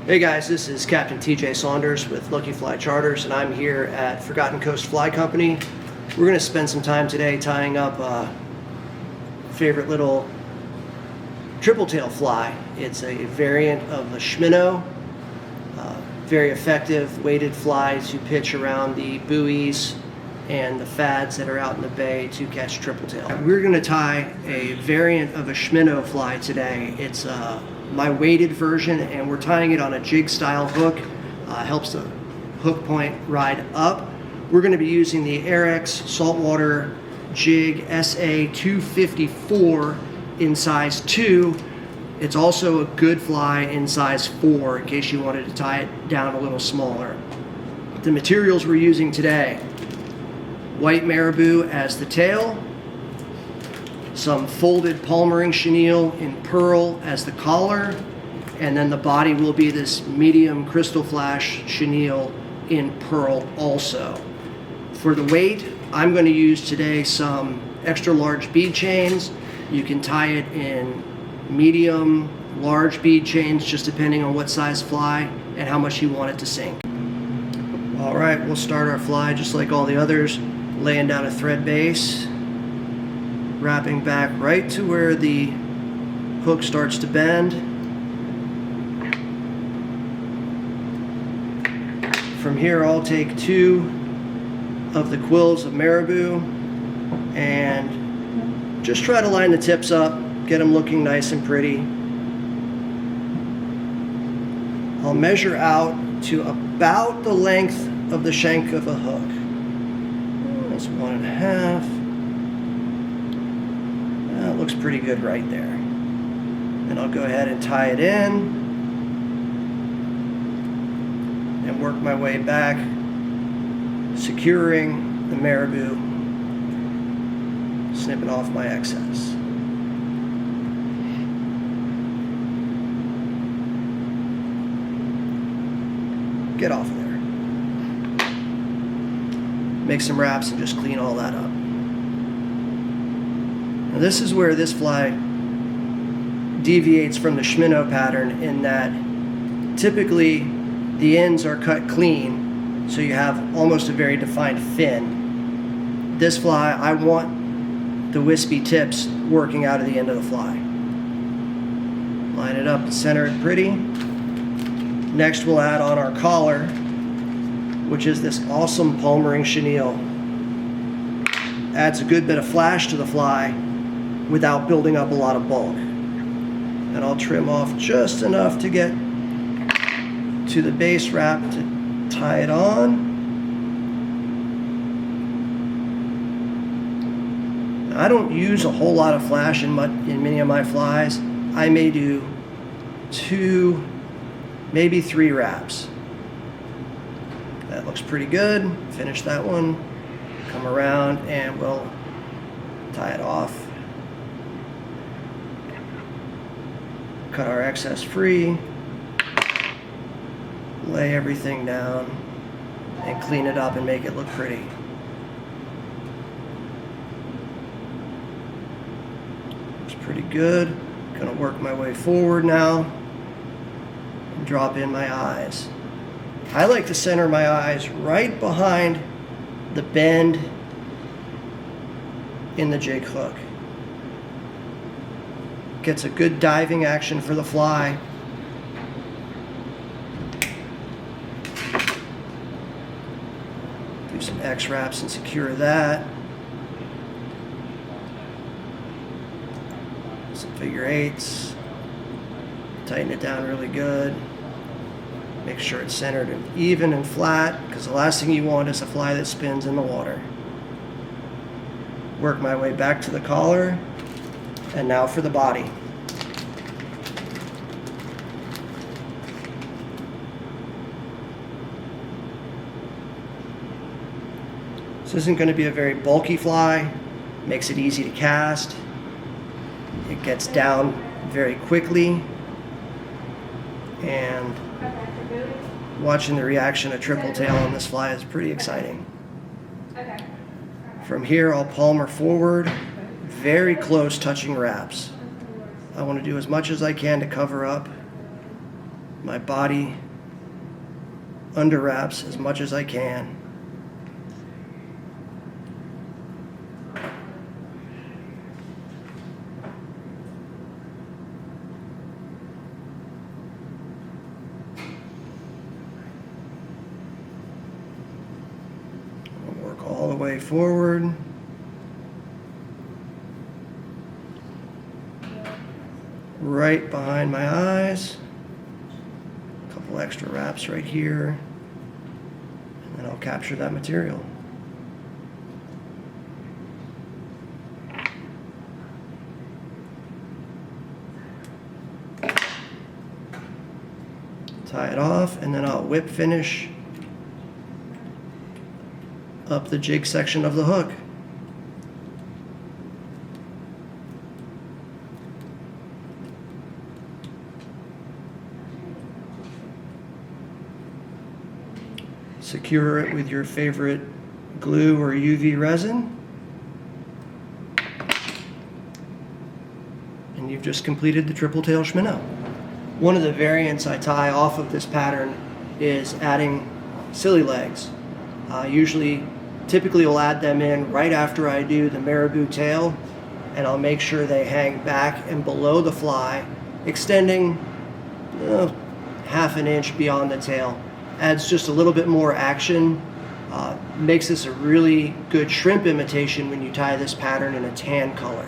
Hey guys, this is Captain TJ Saunders with Lucky Fly Charters, and I'm here at Forgotten Coast Fly Company. We're going to spend some time today tying up a favorite little triple tail fly. It's a variant of the Schminnow. Very effective weighted fly to pitch around the buoys and the fads that are out in the bay to catch triple tail. We're going to tie a variant of a Schminnow fly today. It's my weighted version, and we're tying it on a jig style hook. Helps the hook point ride up. We're going to be using the AHREX saltwater jig SA254 in size 2. It's also a good fly in size 4 in case you wanted to tie it down a little smaller. The materials we're using today: white marabou as the tail, some folded palmering chenille in pearl as the collar, and then the body will be this medium Krystal flash chenille in pearl also. For the weight, I'm going to use today some extra large bead chains. You can tie it in medium, large bead chains, just depending on what size fly and how much you want it to sink. All right, we'll start our fly just like all the others, laying down a thread base, wrapping back right to where the hook starts to bend. From here, I'll take 2 of the quills of marabou and just try to line the tips up, get them looking nice and pretty. I'll measure out to about the length of the shank of a hook. That's 1.5. That looks pretty good right there. And I'll go ahead and tie it in and work my way back, securing the marabou, snipping off my excess. Get off of there. Make some wraps and just clean all that up. Now this is where this fly deviates from the Schminnow pattern, in that typically the ends are cut clean, so you have almost a very defined fin. This fly, I want the wispy tips working out of the end of the fly. Line it up and center it pretty. Next, we'll add on our collar, which is this awesome palmering chenille. Adds a good bit of flash to the fly without building up a lot of bulk. And I'll trim off just enough to get to the base wrap to tie it on. I don't use a whole lot of flash in many of my flies. I may do 2, maybe 3 wraps. That looks pretty good. Finish that one. Come around and we'll tie it off. Cut our excess free. Lay everything down and clean it up and make it look pretty. Looks pretty good. Gonna work my way forward now and drop in my eyes. I like to center my eyes right behind the bend in the jig hook. Gets a good diving action for the fly. Do some X wraps and secure that. Some figure 8s. Tighten it down really good. Make sure it's centered and even and flat, because the last thing you want is a fly that spins in the water. Work my way back to the collar, and now for the body. This isn't going to be a very bulky fly. Makes it easy to cast. It gets down very quickly, and watching the reaction of triple tail on this fly is pretty exciting. From here, I'll palmer forward, very close touching wraps. I want to do as much as I can to cover up my body under wraps as much as I can. I'll work all the way forward. Right behind my eyes. A couple extra wraps right here. And then I'll capture that material. Tie it off, and then I'll whip finish up the jig section of the hook. Secure it with your favorite glue or UV resin. And you've just completed the triple tail Schminnow. One of the variants I tie off of this pattern is adding silly legs. Typically will add them in right after I do the marabou tail, and I'll make sure they hang back and below the fly, extending half an inch beyond the tail. Adds just a little bit more action, makes this a really good shrimp imitation when you tie this pattern in a tan color.